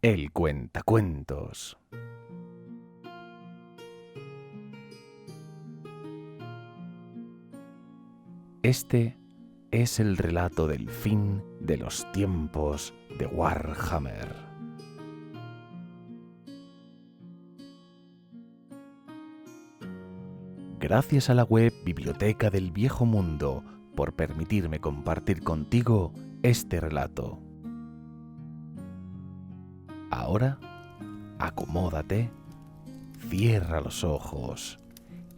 El Cuentacuentos. Este es el relato del fin de los tiempos de Warhammer. Gracias a la web Biblioteca del Viejo Mundo por permitirme compartir contigo este relato. Ahora, acomódate, cierra los ojos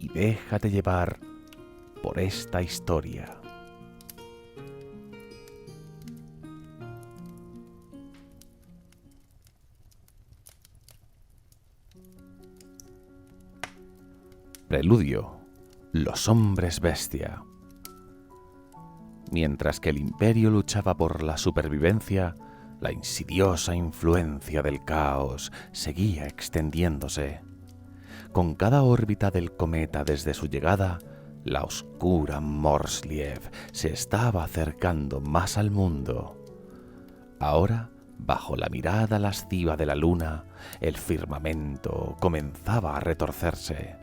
y déjate llevar por esta historia. Preludio: los hombres bestia. Mientras que el imperio luchaba por la supervivencia, la insidiosa influencia del caos seguía extendiéndose. Con cada órbita del cometa desde su llegada, la oscura Morsliev se estaba acercando más al mundo. Ahora, bajo la mirada lasciva de la luna, el firmamento comenzaba a retorcerse.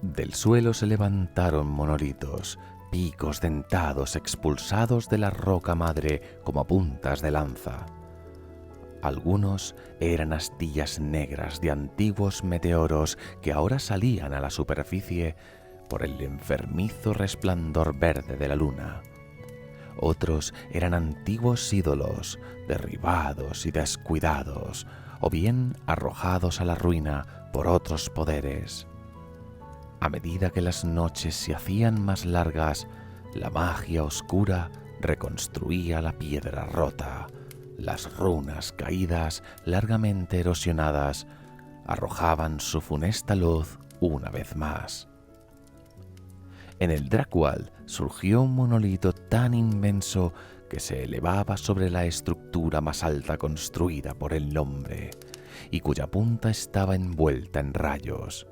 Del suelo se levantaron monolitos, picos dentados expulsados de la roca madre como puntas de lanza. Algunos eran astillas negras de antiguos meteoros que ahora salían a la superficie por el enfermizo resplandor verde de la luna. Otros eran antiguos ídolos, derribados y descuidados, o bien arrojados a la ruina por otros poderes. A medida que las noches se hacían más largas, la magia oscura reconstruía la piedra rota. Las runas caídas, largamente erosionadas, arrojaban su funesta luz una vez más. En el Drakkwald surgió un monolito tan inmenso que se elevaba sobre la estructura más alta construida por el nombre, y cuya punta estaba envuelta en rayos.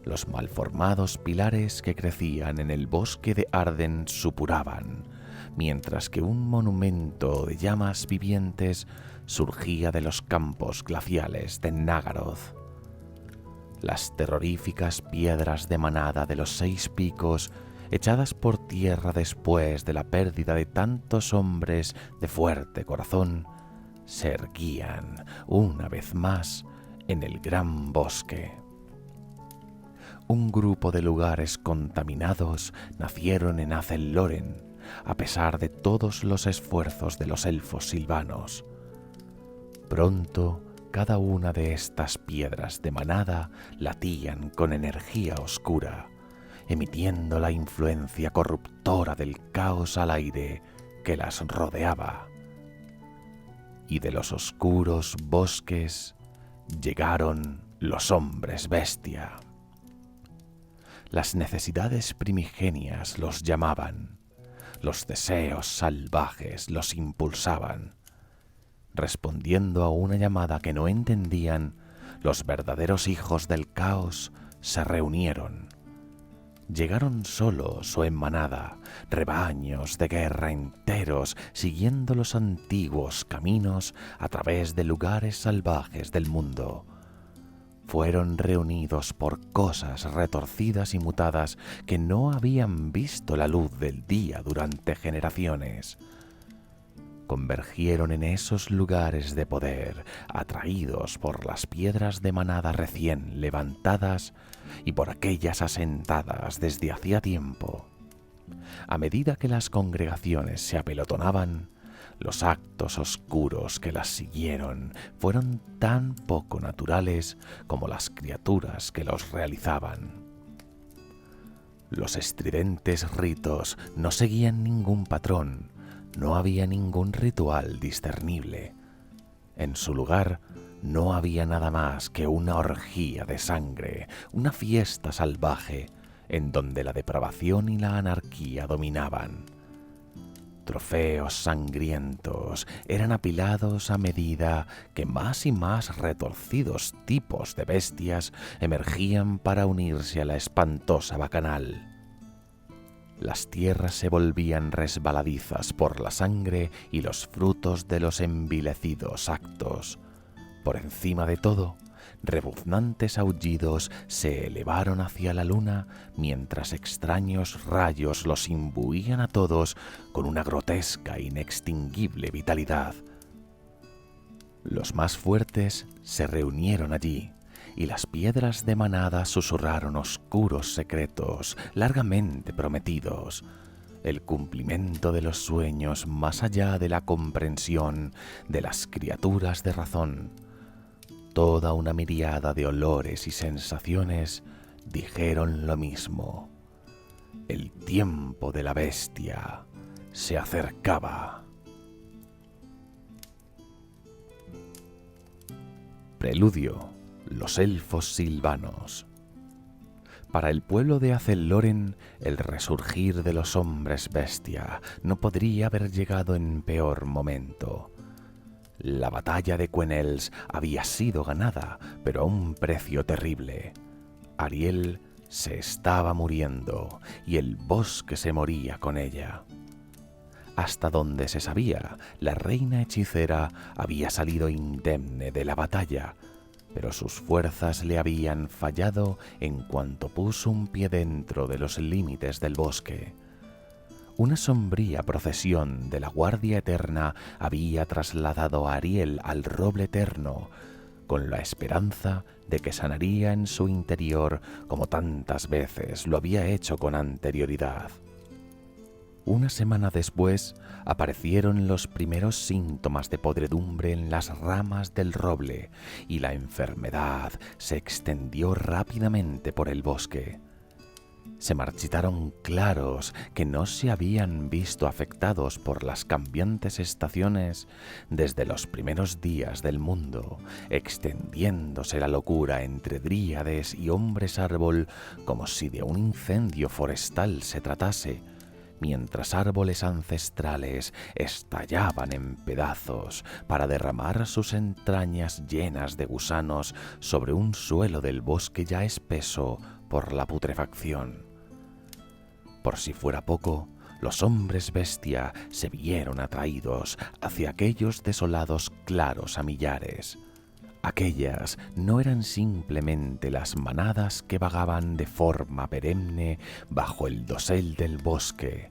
Los malformados pilares que crecían en el bosque de Arden supuraban, mientras que un monumento de llamas vivientes surgía de los campos glaciales de Nagaroth. Las terroríficas piedras de manada de los 6 picos, echadas por tierra después de la pérdida de tantos hombres de fuerte corazón, se erguían una vez más en el gran bosque. Un grupo de lugares contaminados nacieron en Azel-Loren, a pesar de todos los esfuerzos de los elfos silvanos. Pronto, cada una de estas piedras de manada latían con energía oscura, emitiendo la influencia corruptora del caos al aire que las rodeaba. Y de los oscuros bosques llegaron los hombres bestia. Las necesidades primigenias los llamaban, los deseos salvajes los impulsaban. Respondiendo a una llamada que no entendían, los verdaderos hijos del caos se reunieron. Llegaron solos o en manada, rebaños de guerra enteros, siguiendo los antiguos caminos a través de lugares salvajes del mundo. Fueron reunidos por cosas retorcidas y mutadas que no habían visto la luz del día durante generaciones. Convergieron en esos lugares de poder, atraídos por las piedras de manada recién levantadas y por aquellas asentadas desde hacía tiempo. A medida que las congregaciones se apelotonaban, los actos oscuros que las siguieron fueron tan poco naturales como las criaturas que los realizaban. Los estridentes ritos no seguían ningún patrón, no había ningún ritual discernible. En su lugar no había nada más que una orgía de sangre, una fiesta salvaje en donde la depravación y la anarquía dominaban. Trofeos sangrientos eran apilados a medida que más y más retorcidos tipos de bestias emergían para unirse a la espantosa bacanal. Las tierras se volvían resbaladizas por la sangre y los frutos de los envilecidos actos. Por encima de todo, rebuznantes aullidos se elevaron hacia la luna mientras extraños rayos los imbuían a todos con una grotesca e inextinguible vitalidad. Los más fuertes se reunieron allí, y las piedras de manada susurraron oscuros secretos largamente prometidos, el cumplimiento de los sueños más allá de la comprensión de las criaturas de razón. Toda una miríada de olores y sensaciones dijeron lo mismo. El tiempo de la bestia se acercaba. Preludio: Los elfos silvanos. Para el pueblo de Azelloren, el resurgir de los hombres bestia no podría haber llegado en peor momento. La batalla de Quenels había sido ganada, pero a un precio terrible. Ariel se estaba muriendo y el bosque se moría con ella. Hasta donde se sabía, la reina hechicera había salido indemne de la batalla, pero sus fuerzas le habían fallado en cuanto puso un pie dentro de los límites del bosque. Una sombría procesión de la Guardia Eterna había trasladado a Ariel al roble eterno, con la esperanza de que sanaría en su interior como tantas veces lo había hecho con anterioridad. Una semana después aparecieron los primeros síntomas de podredumbre en las ramas del roble y la enfermedad se extendió rápidamente por el bosque. Se marchitaron claros que no se habían visto afectados por las cambiantes estaciones desde los primeros días del mundo, extendiéndose la locura entre dríades y hombres árbol como si de un incendio forestal se tratase, mientras árboles ancestrales estallaban en pedazos para derramar sus entrañas llenas de gusanos sobre un suelo del bosque ya espeso por la putrefacción. Por si fuera poco, los hombres bestia se vieron atraídos hacia aquellos desolados claros a millares. Aquellas no eran simplemente las manadas que vagaban de forma perenne bajo el dosel del bosque,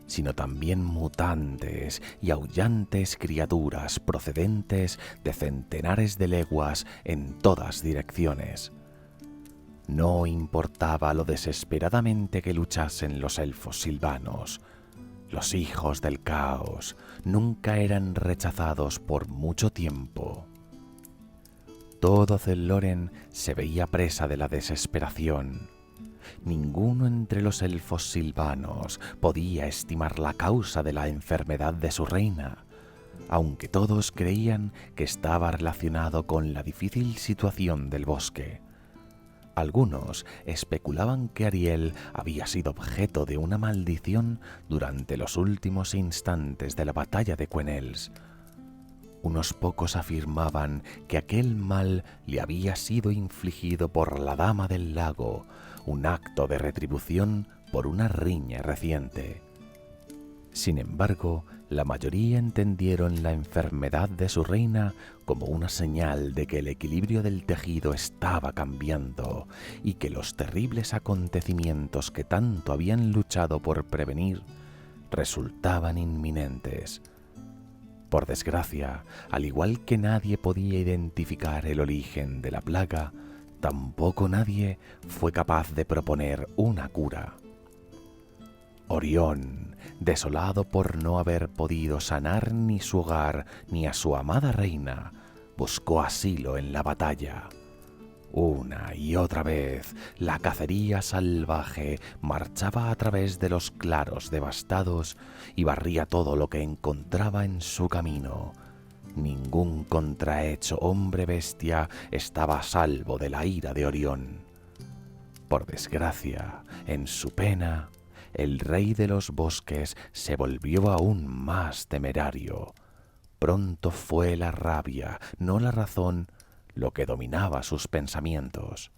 sino también mutantes y aullantes criaturas procedentes de centenares de leguas en todas direcciones. No importaba lo desesperadamente que luchasen los elfos silvanos. Los hijos del caos nunca eran rechazados por mucho tiempo. Todo Azelloren se veía presa de la desesperación. Ninguno entre los elfos silvanos podía estimar la causa de la enfermedad de su reina, aunque todos creían que estaba relacionado con la difícil situación del bosque. Algunos especulaban que Ariel había sido objeto de una maldición durante los últimos instantes de la batalla de Quenels. Unos pocos afirmaban que aquel mal le había sido infligido por la Dama del Lago, un acto de retribución por una riña reciente. Sin embargo, la mayoría entendieron la enfermedad de su reina como una señal de que el equilibrio del tejido estaba cambiando y que los terribles acontecimientos que tanto habían luchado por prevenir resultaban inminentes. Por desgracia, al igual que nadie podía identificar el origen de la plaga, tampoco nadie fue capaz de proponer una cura. Orión, desolado por no haber podido sanar ni su hogar ni a su amada reina, buscó asilo en la batalla. Una y otra vez, la cacería salvaje marchaba a través de los claros devastados y barría todo lo que encontraba en su camino. Ningún contrahecho hombre bestia estaba a salvo de la ira de Orión. Por desgracia, en su pena, el rey de los bosques se volvió aún más temerario. Pronto fue la rabia, no la razón, lo que dominaba sus pensamientos.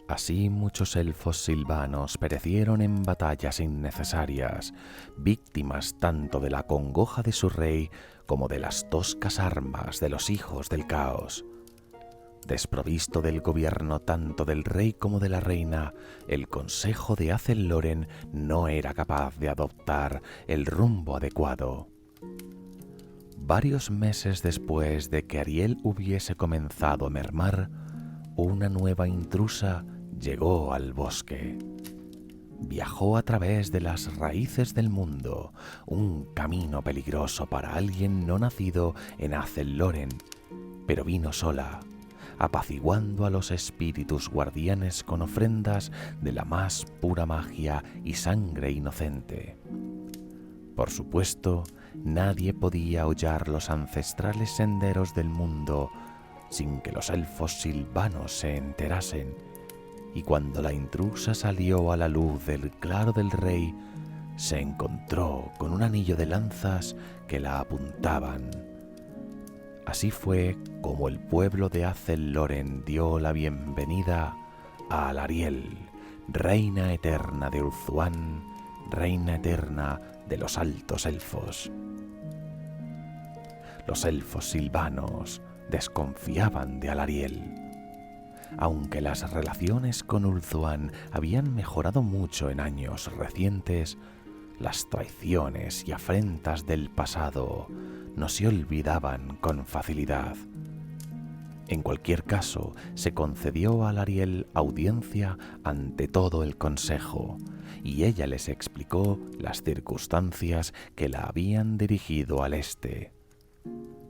Así muchos elfos silvanos perecieron en batallas innecesarias, víctimas tanto de la congoja de su rey como de las toscas armas de los hijos del caos. Desprovisto del gobierno tanto del rey como de la reina, el consejo de Azel-Loren no era capaz de adoptar el rumbo adecuado. Varios meses después de que Ariel hubiese comenzado a mermar, una nueva intrusa llegó al bosque. Viajó a través de las raíces del mundo, un camino peligroso para alguien no nacido en Azel-Loren, pero vino sola, apaciguando a los espíritus guardianes con ofrendas de la más pura magia y sangre inocente. Por supuesto, nadie podía hollar los ancestrales senderos del mundo sin que los elfos silvanos se enterasen, y cuando la intrusa salió a la luz del claro del rey, se encontró con un anillo de lanzas que la apuntaban. Así fue como el pueblo de Azel-Loren dio la bienvenida a Alariel, reina eterna de Ulthuan, reina eterna de los altos elfos. Los elfos silvanos desconfiaban de Alariel. Aunque las relaciones con Ulthuan habían mejorado mucho en años recientes, las traiciones y afrentas del pasado no se olvidaban con facilidad. En cualquier caso, se concedió a Alariel audiencia ante todo el consejo, y ella les explicó las circunstancias que la habían dirigido al este.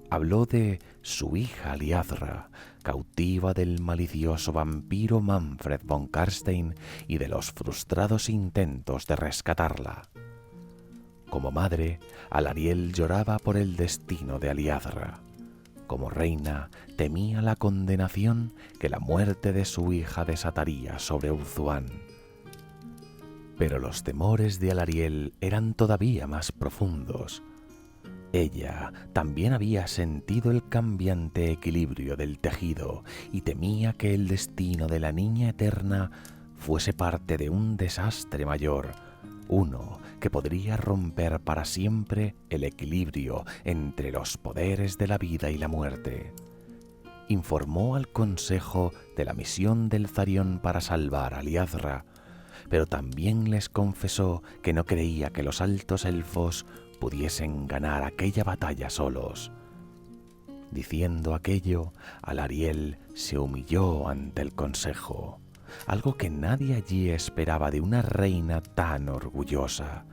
Habló de su hija Liazra, cautiva del malicioso vampiro Manfred von Karstein, y de los frustrados intentos de rescatarla. Como madre, Alariel lloraba por el destino de Liazra. Como reina, temía la condenación que la muerte de su hija desataría sobre Ulthuan. Pero los temores de Alariel eran todavía más profundos. Ella también había sentido el cambiante equilibrio del tejido y temía que el destino de la niña eterna fuese parte de un desastre mayor, uno que podría romper para siempre el equilibrio entre los poderes de la vida y la muerte. Informó al consejo de la misión del Zarión para salvar a Liazra, pero también les confesó que no creía que los altos elfos pudiesen ganar aquella batalla solos. Diciendo aquello, Alariel se humilló ante el consejo, algo que nadie allí esperaba de una reina tan orgullosa,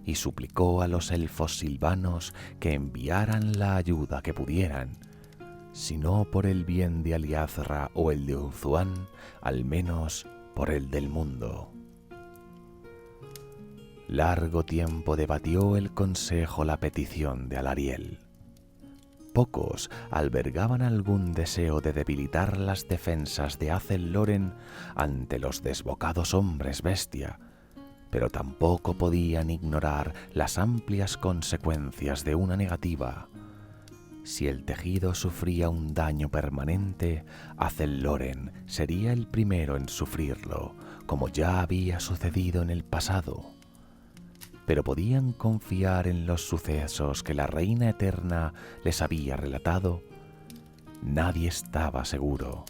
y suplicó a los elfos silvanos que enviaran la ayuda que pudieran, si no por el bien de Liazra o el de Ulthuan, al menos por el del mundo. Largo tiempo debatió el consejo la petición de Alariel. Pocos albergaban algún deseo de debilitar las defensas de Azel-Loren ante los desbocados hombres bestia, pero tampoco podían ignorar las amplias consecuencias de una negativa. Si el tejido sufría un daño permanente, Azel-Loren sería el primero en sufrirlo, como ya había sucedido en el pasado. Pero podían confiar en los sucesos que la reina eterna les había relatado. Nadie estaba seguro.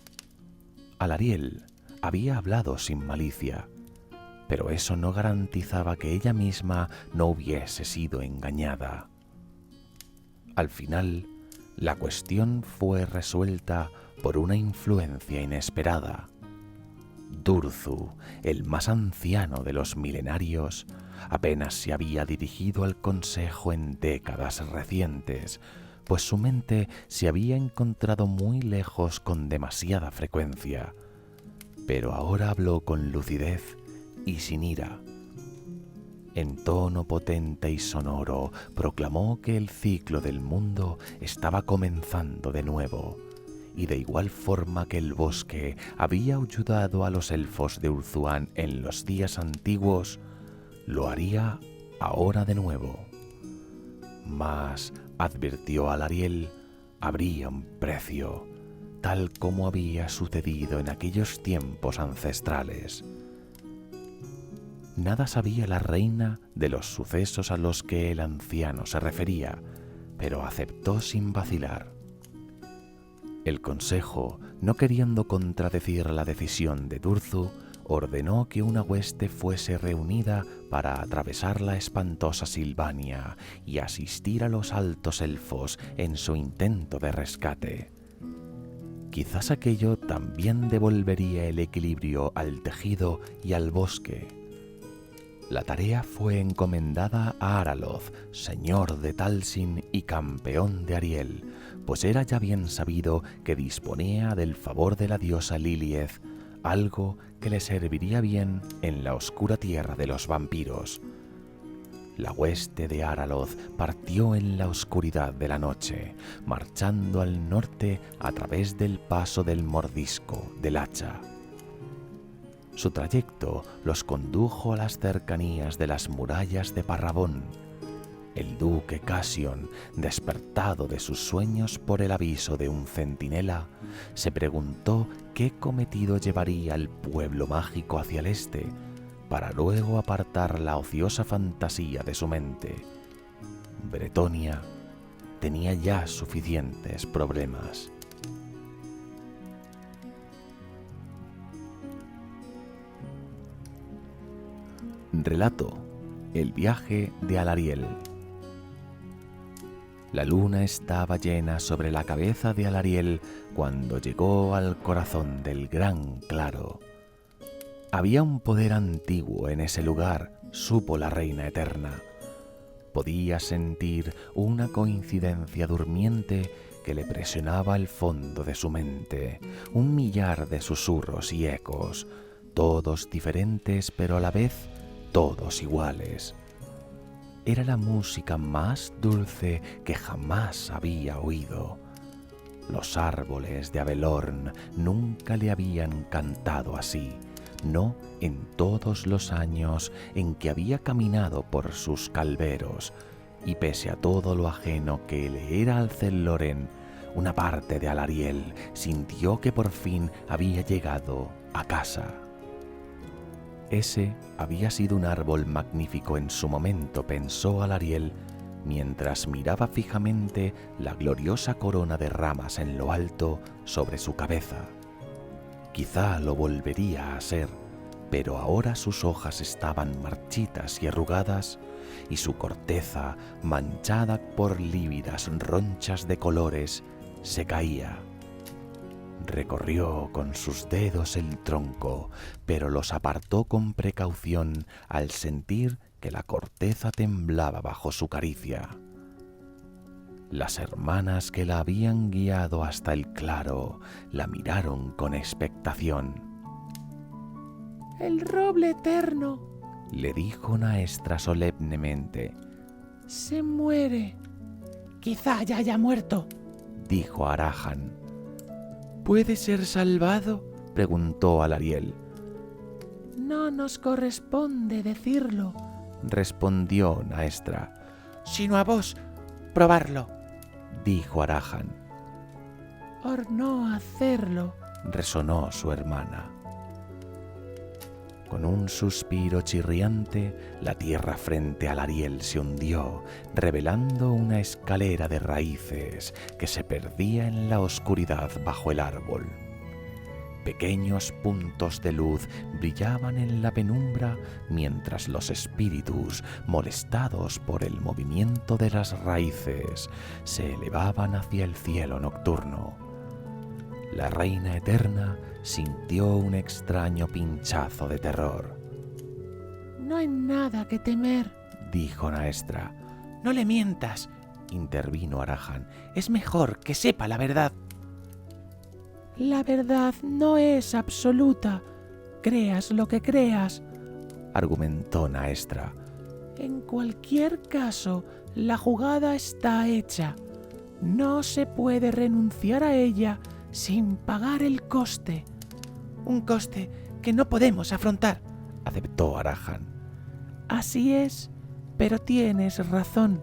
Alariel había hablado sin malicia, pero eso no garantizaba que ella misma no hubiese sido engañada. Al final, la cuestión fue resuelta por una influencia inesperada. Durzu, el más anciano de los milenarios, apenas se había dirigido al consejo en décadas recientes, pues su mente se había encontrado muy lejos con demasiada frecuencia. Pero ahora habló con lucidez y sin ira. En tono potente y sonoro proclamó que el ciclo del mundo estaba comenzando de nuevo, y de igual forma que el bosque había ayudado a los elfos de Ulthuan en los días antiguos, lo haría ahora de nuevo. Mas, advirtió Alariel, habría un precio. tal como había sucedido en aquellos tiempos ancestrales. Nada sabía la reina de los sucesos a los que el anciano se refería, pero aceptó sin vacilar. El consejo, no queriendo contradecir la decisión de Durzu, ordenó que una hueste fuese reunida para atravesar la espantosa Silvania y asistir a los altos elfos en su intento de rescate. Quizás aquello también devolvería el equilibrio al tejido y al bosque. La tarea fue encomendada a Araloth, señor de Talsin y campeón de Ariel, pues era ya bien sabido que disponía del favor de la diosa Lilieth, algo que le serviría bien en la oscura tierra de los vampiros. La hueste de Araloth partió en la oscuridad de la noche, marchando al norte a través del paso del mordisco del hacha. Su trayecto los condujo a las cercanías de las murallas de Parrabón. El duque Cassian, despertado de sus sueños por el aviso de un centinela, se preguntó qué cometido llevaría al pueblo mágico hacia el este, para luego apartar la ociosa fantasía de su mente. Bretonia tenía ya suficientes problemas. Relato: el viaje de Alariel. La luna estaba llena sobre la cabeza de Alariel cuando llegó al corazón del gran claro. Había un poder antiguo en ese lugar, supo la reina eterna. Podía sentir una coincidencia durmiente que le presionaba el fondo de su mente, un millar de susurros y ecos, todos diferentes pero a la vez todos iguales. Era la música más dulce que jamás había oído. Los árboles de Avelorn nunca le habían cantado así, no en todos los años en que había caminado por sus calveros, y pese a todo lo ajeno que le era al Celloren, una parte de Alariel sintió que por fin había llegado a casa. Ese había sido un árbol magnífico en su momento, pensó Alariel, mientras miraba fijamente la gloriosa corona de ramas en lo alto sobre su cabeza. Quizá lo volvería a ser, pero ahora sus hojas estaban marchitas y arrugadas, y su corteza, manchada por lívidas ronchas de colores, se caía. Recorrió con sus dedos el tronco, pero los apartó con precaución al sentir que la corteza temblaba bajo su caricia. Las hermanas que la habían guiado hasta el claro la miraron con expectación. «El roble eterno», le dijo Naestra solemnemente. «se muere». «Quizá ya haya muerto», dijo Arahan. «¿Puede ser salvado?», preguntó Alariel. «No nos corresponde decirlo», respondió Naestra. «sino a vos probarlo», dijo Arahan. «Por no hacerlo», resonó su hermana. Con un suspiro chirriante, la tierra frente a Alariel se hundió, revelando una escalera de raíces que se perdía en la oscuridad bajo el árbol. Pequeños puntos de luz brillaban en la penumbra mientras los espíritus, molestados por el movimiento de las raíces, se elevaban hacia el cielo nocturno. La reina eterna sintió un extraño pinchazo de terror. «No hay nada que temer», dijo Naestra. «No le mientas», intervino Arahan. «es mejor que sepa la verdad». «La verdad no es absoluta, creas lo que creas», argumentó Naestra. «En cualquier caso, la jugada está hecha. No se puede renunciar a ella sin pagar el coste». «Un coste que no podemos afrontar», aceptó Arahan. «Así es, pero tienes razón»,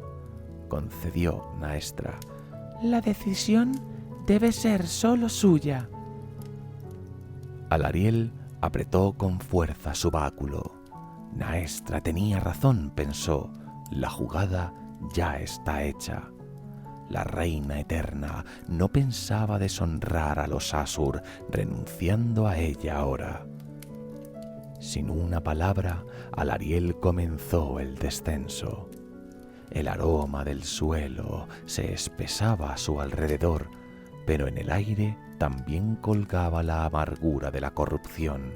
concedió Naestra. «La decisión debe ser solo suya. Alariel apretó con fuerza su báculo. Naestra tenía razón, pensó. La jugada ya está hecha. La reina eterna no pensaba deshonrar a los Asur renunciando a ella ahora. Sin una palabra, Alariel comenzó el descenso. El aroma del suelo se espesaba a su alrededor, pero en el aire también colgaba la amargura de la corrupción.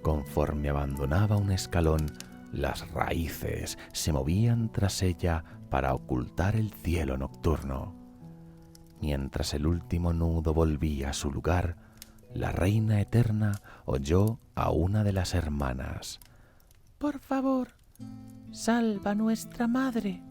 Conforme abandonaba un escalón, las raíces se movían tras ella para ocultar el cielo nocturno. Mientras el último nudo volvía a su lugar, la reina eterna oyó a una de las hermanas. Por favor, salva a nuestra madre.